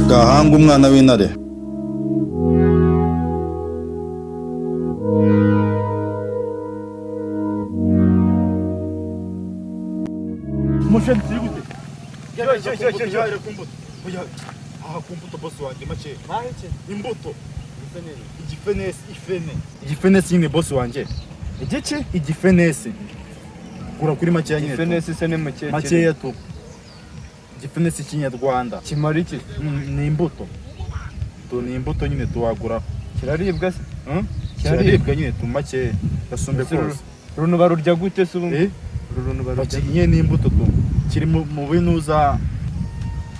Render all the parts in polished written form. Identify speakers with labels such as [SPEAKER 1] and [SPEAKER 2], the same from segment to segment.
[SPEAKER 1] gahanga umwana w'intare.
[SPEAKER 2] Musheni gute? Gera kumbuto. Oya, aha kumbuto boss wanjye make.
[SPEAKER 3] Maheke.
[SPEAKER 2] Imbuto. Igifenesi nyine boss wanjye.
[SPEAKER 3] Igiki?
[SPEAKER 2] Igifenesi. Kura kuri make nyine.
[SPEAKER 3] Igifenesi se ne make.
[SPEAKER 2] Make tu. Igifenesi cy'inyarwanda.
[SPEAKER 3] Kimara iki?
[SPEAKER 2] Ni imbuto. Tu ni imbuto nyine tuwagura.
[SPEAKER 3] Kiraribwa se?
[SPEAKER 2] Kiraribwa nyine tu make gasumbe kose.
[SPEAKER 3] Runo barurya gute se ubu?
[SPEAKER 2] Runo barurya nyine ni imbuto tu. Kiri mu binuza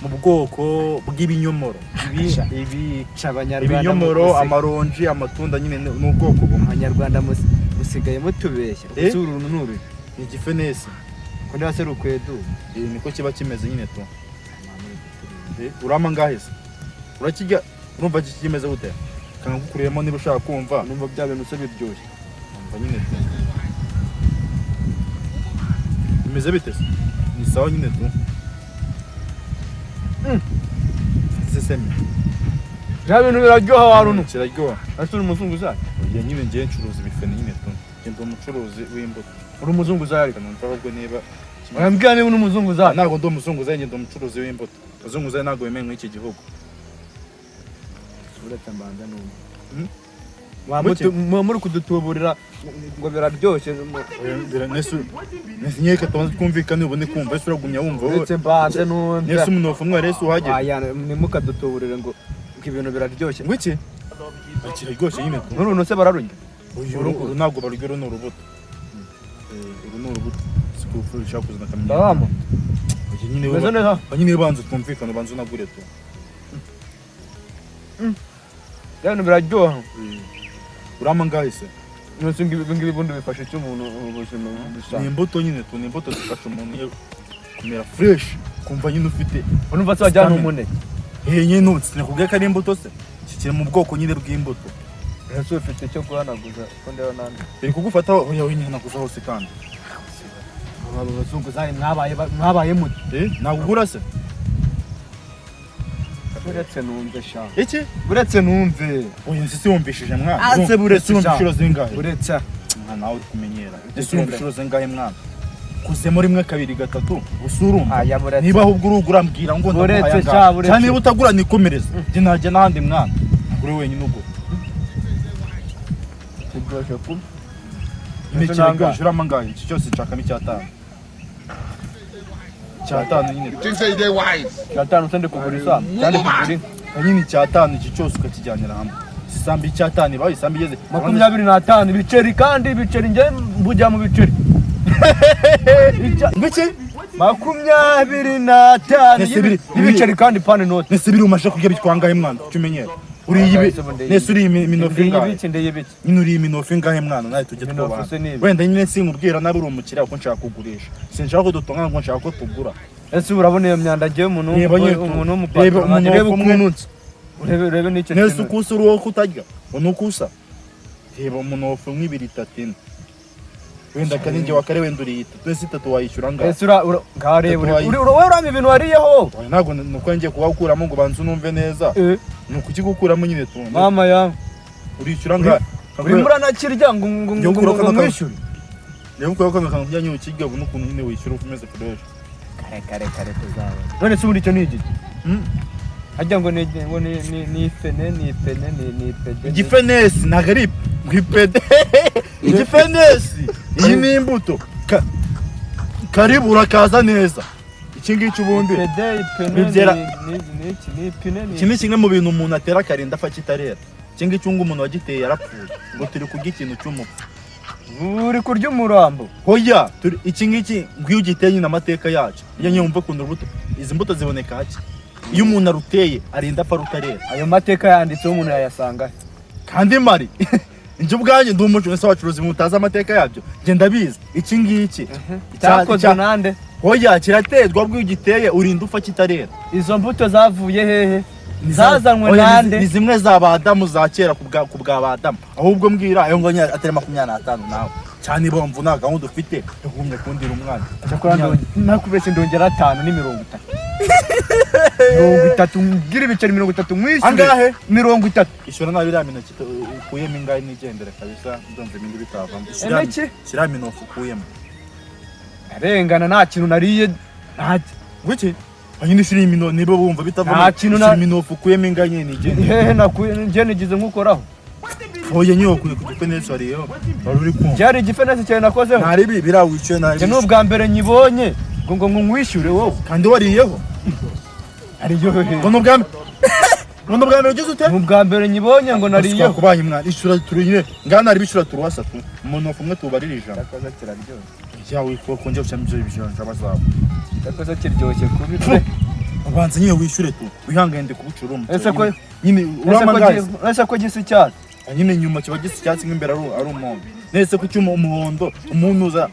[SPEAKER 2] mu bwoko bw'ibinyomoro.
[SPEAKER 3] Ibi Abanyarwanda.
[SPEAKER 2] Ibinyomoro, amaronji, amatunda nyine n'ubwoko bumwe.
[SPEAKER 3] Abanyarwanda musigaye mutubeshya. Urunu nuru.
[SPEAKER 2] Ni igifenesi.
[SPEAKER 3] Ko ndiba se rukwedu.
[SPEAKER 2] Niko kiba kimeze nyine tu. Urama ngahese. Urakijya urumva kimeze gute? Kanga gukuriyemo niba ushaka kumva.
[SPEAKER 3] Numva bya bintu se biryoshye.
[SPEAKER 2] Umva nyine tu. Bimeze bite se? Ni sawa nyine tu. Sesemi.
[SPEAKER 3] Ja bintu biraryoha waruno.
[SPEAKER 2] Kiraryoha.
[SPEAKER 3] Asuri umuzunguzayi.
[SPEAKER 2] Ya nyine ngiye ncuruza ibifene nyine tu. Ngendo umucuruzi w'imbuto.
[SPEAKER 3] Uri umuzunguzayi
[SPEAKER 2] Kana mvabwo niba
[SPEAKER 3] Urambwira niba n'umuzunguzayi.
[SPEAKER 2] Ntago ndo umuzunguzayi ngendo umucuruzi w'imbuto. Umuzunguzayi ntago yemewe muri iki gihugu.
[SPEAKER 3] Uretse mbanda numva. Muri kudutuburira ngo biraryoshye.
[SPEAKER 2] Nyeka tubanze twumvikane ubone kumva ese uragumya wumva wowe.
[SPEAKER 3] Uretse mbanda numva.
[SPEAKER 2] Nese umunofu mwari ese uhageze.
[SPEAKER 3] Aya nimukadutuburire ngo ibintu biraryoshye.
[SPEAKER 2] Ngwiki? Kiraryoshye nyine.
[SPEAKER 3] Nuruno se bararunye.
[SPEAKER 2] Uru ntago barugero n'urubuto. Uru n'urubuto. Sikufu ushaka kuzana kamenya.
[SPEAKER 3] Bama.
[SPEAKER 2] Nyine
[SPEAKER 3] Meze neza.
[SPEAKER 2] Nyine banze twumvikane banze unagure tu.
[SPEAKER 3] Yantu biraryoha.
[SPEAKER 2] Urama ngahise.
[SPEAKER 3] Nose ngibi bundi bifasha cyo umuntu ubuzima
[SPEAKER 2] busa. Ni imbuto nyine tu, ni imbuto zifasha umuntu kumera fresh, kumva nyine ufite.
[SPEAKER 3] Urumva se wajyana umuneke.
[SPEAKER 2] Nyine nutse nakubwiye ko ari imbuto se. Kikiri mu bwoko nyine bw'imbuto.
[SPEAKER 3] Ese ufite cyo guhanaguza ko ndeba nande.
[SPEAKER 2] Biri kugufata oya winyanaguza hose kandi.
[SPEAKER 3] Abo bazunguzayi mwabaye muti.
[SPEAKER 2] Nagugura se.
[SPEAKER 3] Buretse numve sha.
[SPEAKER 2] Iki?
[SPEAKER 3] Buretse numve.
[SPEAKER 2] Oya sisi wumvishije mwana.
[SPEAKER 3] Ase buretse
[SPEAKER 2] wumvishiro zingahe?
[SPEAKER 3] Buretse.
[SPEAKER 2] Nawe uri kumenyera. Ese wumvishiro zingahe mwana? Kuzemo rimwe kabiri gatatu usurumva. Niba ahubwo urugura mbwira ngo
[SPEAKER 3] ndamuhaya ngaho.
[SPEAKER 2] Cyane niba utagura nikomereza. Nje najya nahandi mwana. Kuri wenyine ugo.
[SPEAKER 3] Kigoshe ku.
[SPEAKER 2] Ine kiragoshe uramangaye. Iki cyose nshakamo icyatanu. Cyatanu nyine.
[SPEAKER 3] Cyatanu sende kugura isamba. Cyane kugura
[SPEAKER 2] nyine cyatanu iki cyose ukakijyanira hamwe. Isambi cyatanu bayi isambi yeze
[SPEAKER 3] 25 ibiceri kandi ibiceri nge mbujya mu biceri.
[SPEAKER 2] Ngiki?
[SPEAKER 3] 25 ibiceri kandi pane note.
[SPEAKER 2] Nese biri umashe kurya bitwangahe mwana cyumenyera. Uri yibe nese uri iminofi ngahe. Nyine uri iminofi ngahe mwana nawe tujye twubana. Wenda nyine sinkubwira nabi uri umukiriya uko nshaka kugurisha. Sinshaka ko dutonga ngo nshaka ko tugura.
[SPEAKER 3] Ese urabona iyo myanda ngiye umuntu w'umupatron rebe ukuntu urebe n'icyo
[SPEAKER 2] nese ukusa uruwo kutarya unukusa reba umunofu nk'ibiri tatine wenda kandi nje wakare wenda uri 3 wayishyura ngaho
[SPEAKER 3] ese ngarebe uri urame ibintu wariyeho
[SPEAKER 2] ntago nuko ngiye kubakuramo ngo banze unumve neza nuko ukigukuramo nyine tu
[SPEAKER 3] mama ya
[SPEAKER 2] urishyura ngaho
[SPEAKER 3] uri muranakirya ngo mwishyure
[SPEAKER 2] niyo uko kantu njyanye ukigabo n'ukuntu nyine wishyura umeze fresh
[SPEAKER 3] kare tuzawe none se muri cyo nigi ajya ngo ni fene
[SPEAKER 2] igifenesi nagari ngipede igifenesi iyi ni imbuto karibu urakaza neza iki ngiki ubundi iki ni kimwe mu bintu umuntu atera akarinda apfa kitarera iki ngiki umuntu wagiteye yarapfuye ngo turi kurya ikintu cy'umupfu
[SPEAKER 3] uri kurya umurambo
[SPEAKER 2] hoya iki ngiki ngwiyo ugiteye nyine amateka yacu iyo nyumva kuntu urubuto izi mbuto ziboneka hake iyo umuntu aruteye arinda apfa rutarera
[SPEAKER 3] ayo mateka yanditseho umuntu yayasanga
[SPEAKER 2] kandi mari nje ubwanjye ndi umuco nese wacuruza mutaza amateka yabyo nje ndabizi iki ngiki
[SPEAKER 3] cyakoze nande
[SPEAKER 2] hoya kiratezwa bwo ugiteye urinda upfa kitarera
[SPEAKER 3] izo mbuto zavuye hehe zazanwe nande
[SPEAKER 2] ni zimwe za badamu za kera kubwa badamu ahubwo mbwira ayo ngo atari 25 nawe cyane bomvu na gahunda ufite yagumye kundira umwana
[SPEAKER 3] cyakora nakubese ndongera 5 ni 50 30 ngira ibiceri 30 mwishyure.
[SPEAKER 2] Angahe?
[SPEAKER 3] 30.
[SPEAKER 2] Ishura nabi ya minota ukuyemo ingahe nigendera kabisa ndumva ibindi bitavamo.
[SPEAKER 3] Emeki?
[SPEAKER 2] Shira minofu ukuyemo.
[SPEAKER 3] Arengana nta kintu nariye.
[SPEAKER 2] Gwiki? Anyine shira imino nibo bumva bitavamo.
[SPEAKER 3] Nta kintu na
[SPEAKER 2] minofu ukuyemo ingahe nyine nigendera.
[SPEAKER 3] Hehe nakuye nje nigize nkukoraho.
[SPEAKER 2] Oya nyo kuye kugifenesi ariyo. Bari uri kumva.
[SPEAKER 3] Cyari igifenesi cyane nakozeho.
[SPEAKER 2] Ntari birawicuye nabi.
[SPEAKER 3] Je n'ubwa mbere nyibonye ngo nkwishyure wowe.
[SPEAKER 2] Kandi wariyeho.
[SPEAKER 3] Ariyo hehe.
[SPEAKER 2] Ngono bwa mbere ugize ute?
[SPEAKER 3] Mu bwa mbere nyibonye ngo nariyeho.
[SPEAKER 2] Kubanye mwana ishura turine. Ngana ari bishura turuwasatu. Umuntu ofumwe tubaririja.
[SPEAKER 3] Takoze kiraryoshye.
[SPEAKER 2] Yawe ko konje ucyamije ibijanja bazabo.
[SPEAKER 3] Takoze kiryoshye kubitwe.
[SPEAKER 2] Abanza nyine wishure tu. Wihangende kubucura umuco.
[SPEAKER 3] Ese ko
[SPEAKER 2] nyine uramangaye.
[SPEAKER 3] Ese ko gisi cyane.
[SPEAKER 2] Nyine nyuma kiba gisi cyatsi nk'imbere ari umuhondo. Nese ko cyuma umuhondo umunuza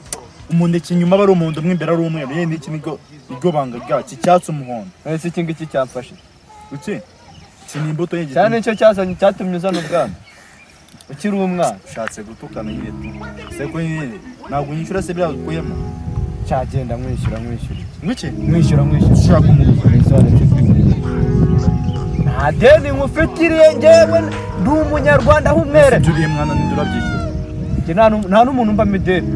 [SPEAKER 2] umuneke nyuma bari umuhondo mw'imbere ari umweru. Yene n'iki nigo banga bwaci cyatsi umuhondo.
[SPEAKER 3] Ese iki ngiki cyamfashe.
[SPEAKER 2] Uki? Sini imbuto y'igiti.
[SPEAKER 3] Cyane cyo cyazanye cyatumye uzana ubwana. Ukiri umwana.
[SPEAKER 2] Ushatse gutukana nyine tu. Seko nyine ntabwo nyishura se bya ukuyemo.
[SPEAKER 3] Cyagenda mwishyura.
[SPEAKER 2] Ngiki?
[SPEAKER 3] Mwishyura.
[SPEAKER 2] Ushaka umuguzi.
[SPEAKER 3] Nta deni nkufitiriye njyewe ndi umunyarwanda humere.
[SPEAKER 2] Turiye mwana ndurabyishyura.
[SPEAKER 3] Nge nta n'umuntu mba mideni.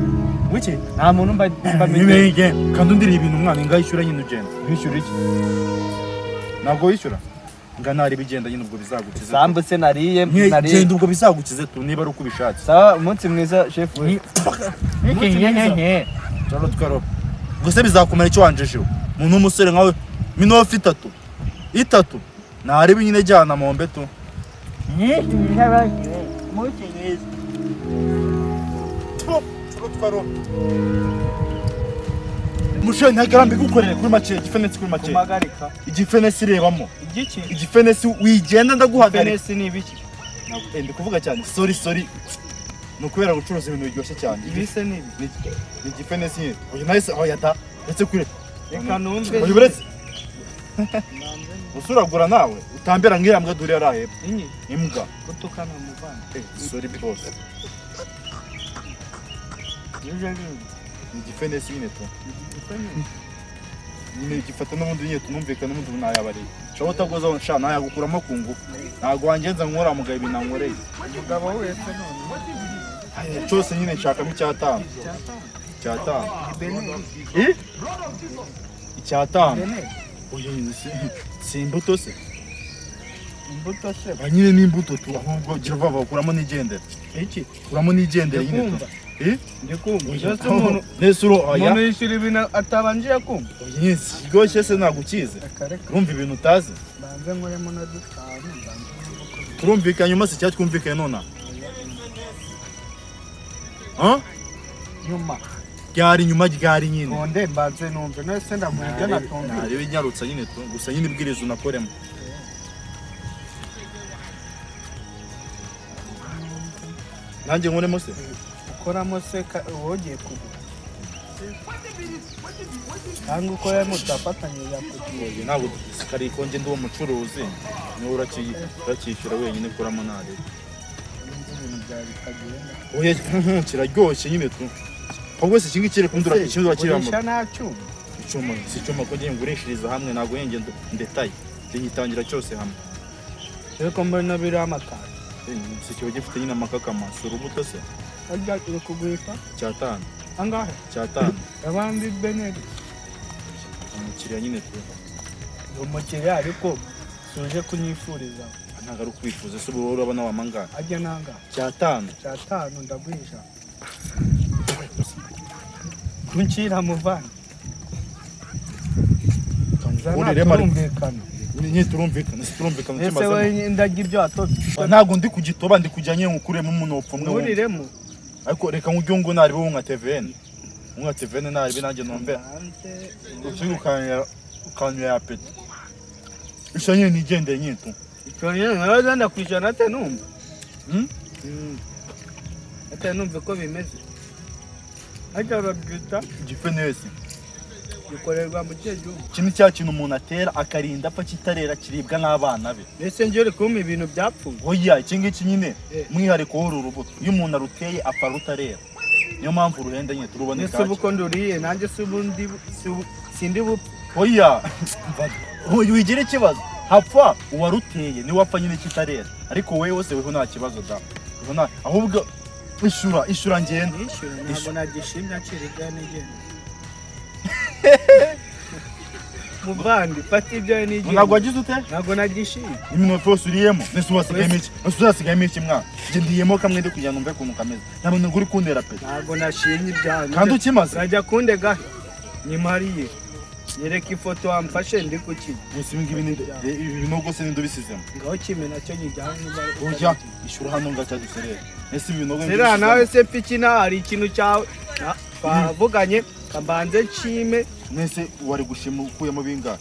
[SPEAKER 2] Wiki?
[SPEAKER 3] Nta muntu mba mideni.
[SPEAKER 2] Nige kandi undiri ibintu mwana ingayishyura nyine ugenda.
[SPEAKER 3] Wishyura iki?
[SPEAKER 2] Ntabwo wishyura. Ngana bigenda nyine ubwo bizagukiza.
[SPEAKER 3] Sambu se nariye.
[SPEAKER 2] Genda ubwo bizagukize tu niba ari uko ubishatse.
[SPEAKER 3] Sawa umunsi mwiza chef we.
[SPEAKER 2] Cyaro twaro. Gusa bizakumara icyo wanjejeho. Umuntu w'umusore nkawe minofu 3. Nari binyine jyana mu mbeto. Mushe ntagarambe gukorera kuri make igifenesi kuri make.
[SPEAKER 3] Kumagarika.
[SPEAKER 2] Igifenesi rebamo.
[SPEAKER 3] Igiki?
[SPEAKER 2] Igifenesi wigenda ndaguhagarika.
[SPEAKER 3] Igifenesi ni ibiki?
[SPEAKER 2] Ndi kuvuga cyane. Sorry. Nukubera gucuruza ibintu biryoshye cyane.
[SPEAKER 3] Ibise ni ibi.
[SPEAKER 2] Ni igifenesi nyine. Oya nahise aho yata. Ndetse kure.
[SPEAKER 3] Reka numve.
[SPEAKER 2] Oya buretse. Usuragura nawe utambera ngira mbwa duri yaraheba. Imbwa.
[SPEAKER 3] Kutukana muvana.
[SPEAKER 2] Sorry boss. Ni igifenesi nyine tu. Ni gifata n'ubundi nyine tunumvikana n'ubundi nayabari. Shaho utagoza nsha nayagukuramo ku ngufu. Ntago wangenza nkora mugaye binankoreye.
[SPEAKER 3] Umugabo wese none.
[SPEAKER 2] Cyose nyine nshakamo icyatanu. Icyatanu. Icyatanu. Oya si imbuto se.
[SPEAKER 3] Imbuto se.
[SPEAKER 2] Banyine n'imbuto tu ahubwo gira vava kuramo n'igendera.
[SPEAKER 3] Iki?
[SPEAKER 2] Kuramo n'igendera nyine tu.
[SPEAKER 3] Ndikumva. Just umuntu
[SPEAKER 2] nesuro oya.
[SPEAKER 3] Umuntu yishira ibintu atabanjiye kumva.
[SPEAKER 2] Oya sigoshye se nagukize. Urumva ibintu utazi.
[SPEAKER 3] Banze nkoremo na dutanu.
[SPEAKER 2] Turumvikanye nyuma se cyatwe twumvikanye nona.
[SPEAKER 3] Nyuma.
[SPEAKER 2] Ryari nyuma ryari nyine.
[SPEAKER 3] Nonde mbanze numve nese ndamujya natonda.
[SPEAKER 2] Ari binyarutsa nyine tu gusa nyine ibwirizo nakoremo. Nanjye nkoremo se.
[SPEAKER 3] Ukoramo se wogiye kugura. Kandi uko mutafatanye yakugiye.
[SPEAKER 2] Ntabwo kari konje ndi umucuruzi. Niwe urakishyura wenyine kuramo nare. Oya kiraryoshye nyine tu. Ahubwo se kingi kire kundura ikindura kiramo. Icyuma si cyuma ko ngiye ngurishiriza hamwe nago yenge ndetaye. Nyitangira cyose hamwe.
[SPEAKER 3] Reko mbona biri amakara.
[SPEAKER 2] Si cyo gifite nyine amakaka masuru buto se.
[SPEAKER 3] Ajya kugurisha
[SPEAKER 2] cyatanu.
[SPEAKER 3] Angahe?
[SPEAKER 2] Cyatanu.
[SPEAKER 3] Abandi beneri.
[SPEAKER 2] Umukiriya nyine tu.
[SPEAKER 3] Umukiriya ariko suje kunyifuriza.
[SPEAKER 2] Ntago ari kwifuza se ubu urabona wamanga.
[SPEAKER 3] Ajya nanga.
[SPEAKER 2] Cyatanu
[SPEAKER 3] ndaguhisha. Kunchira muvana.
[SPEAKER 2] Urire marumvikana. Ni turumvikana
[SPEAKER 3] kimaze. Ese we ndagira ibyo atobe.
[SPEAKER 2] Ntago ndi kugitoba ndi kujanye nkukuremo umuntu opfumwe.
[SPEAKER 3] Uriremo.
[SPEAKER 2] Ariko reka nkujyungu nari bo nka TVN. Nka TVN nari binanje nombe. Ukanywa ya peti. Ishanye nigende nyintu.
[SPEAKER 3] Ikanye nawe ndakwishyura nate numva. Ate numva ko bimeze. Ajya babwita
[SPEAKER 2] igifenesi.
[SPEAKER 3] Bikorerwa mu cyejo.
[SPEAKER 2] Kini cya kintu umuntu atera akarinda apfa kitarera kiribwa n'abana be.
[SPEAKER 3] Ese njye kumpa ibintu byapfuye.
[SPEAKER 2] Oya ikingiki nyine mwihariko w'uru rubuto. Iyo umuntu aruteye apfa rutarera. Niyo mpamvu ruhenda nyine turuboneka.
[SPEAKER 3] Ese ubuko nduriye nanjye se ubundi sindi bupfa.
[SPEAKER 2] Oya. Oya wigire ikibazo. hapfa uwaruteye ni wapfa nyine kitarera ariko wewe wose weho nta kibazo da ubona ahubwo ishura ngenda
[SPEAKER 1] ntabwo nagishimye aciriga n'igenda muvandi fata ibyo n'igenda
[SPEAKER 2] ntabwo wagize ute
[SPEAKER 1] ntabwo nagishimye
[SPEAKER 2] iminota yose uriyemo nese wasigayemo iki uzasigayemo iki mwana nge ndiyemo kamwe ndi kugira ngo mve ukuntu kameze ntabwo nguri kundera pe
[SPEAKER 1] ntabwo nashimye ibyanyu
[SPEAKER 2] kandi ukimaze
[SPEAKER 1] urajya kundega nyimariye nyereka ifoto wamfashe ndi kuki
[SPEAKER 2] gusa ibi binogo se nindo bisizemo
[SPEAKER 1] ngaho kimwe nacyo nyijyanye
[SPEAKER 2] ujya ishura hano ngacyaduserera ese ibi binogo
[SPEAKER 1] sera nawe se mfikina hari ikintu cyawe twavuganye kambanze nshime
[SPEAKER 2] nese wari gushima ukuyemo bingahe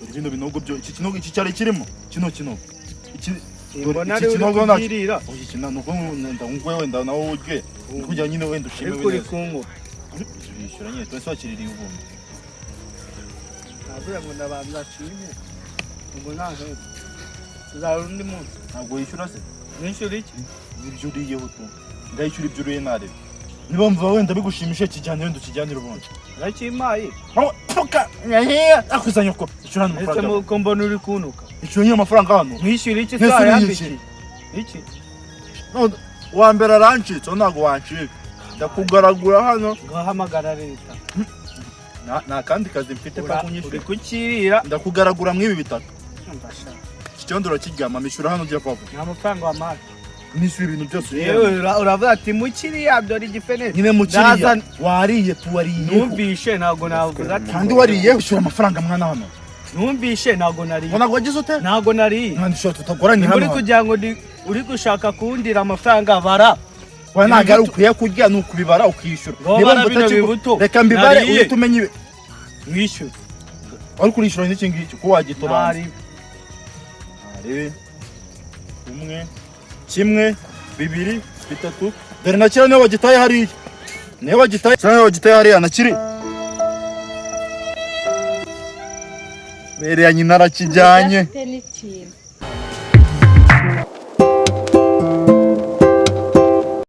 [SPEAKER 2] dore bino binogo byo iki kinogo iki cyari kirimo kino iki
[SPEAKER 1] mbona ari ukugirira
[SPEAKER 2] iki nuko ndangwe wenda nawe urye kugira nyine wenda ushime
[SPEAKER 1] wese uri kungo
[SPEAKER 2] bishyura nyine twese wakiririye ubumwe
[SPEAKER 1] navuga ngo ndabanza nshime ngo nahebe tuzara undi munsi
[SPEAKER 2] ntabwo yishyura se
[SPEAKER 1] nishyura iki
[SPEAKER 2] ibyo uriyeho tu ndayishyura ibyo uriye narebe niba mva wenda bigushimishe kijyane wenda ukijyanire ubundi
[SPEAKER 1] nakimaye
[SPEAKER 2] pfuka nyahiya akuzanye ko ishyura
[SPEAKER 1] amafaranga ese ko mbona uri kunuka
[SPEAKER 2] ishyura nyine amafaranga hano
[SPEAKER 1] mwishyura iki saa yambiki iki
[SPEAKER 2] wa mbere arancitse ntabwo wancika ndakugaragura hano
[SPEAKER 1] ngahamagara leta
[SPEAKER 2] nta kandi kazi mfite pa kunyishyura
[SPEAKER 1] uri kukirira
[SPEAKER 2] ndakugaragura mw'ibi bitaka
[SPEAKER 1] ndashaka
[SPEAKER 2] iki cyondo urakiryama mishyura hano ujya papa
[SPEAKER 1] nta mafaranga wamaye
[SPEAKER 2] nishyura ibintu byose
[SPEAKER 1] yewe uravuga ati mukiriya dore igifene
[SPEAKER 2] nyine mukiriya wariye tuwariye
[SPEAKER 1] numvishe ntabwo navuga ati
[SPEAKER 2] kandi wariye ushyura amafaranga mwana hano
[SPEAKER 1] numvishe ntabwo nariye
[SPEAKER 2] ubona wagize ute
[SPEAKER 1] ntabwo nariye
[SPEAKER 2] kandi ushobora tutagoranye hano
[SPEAKER 1] uri kugira ngo uri gushaka kundira amafaranga bara
[SPEAKER 2] wa ntabwo ari ukwiye kurya ni ukubibara ukishyura
[SPEAKER 1] niba bino bibuto
[SPEAKER 2] reka mbibare uhite umenya ibe
[SPEAKER 1] mwishyura
[SPEAKER 2] wari kurishyura n'iki ngiki ko wagitobanza
[SPEAKER 1] ntari
[SPEAKER 2] umwe kimwe bibiri bitatu dore na kera niyo wagitaye hariya niyo wagitaye hariya na kiri bereye nyina arakijyanye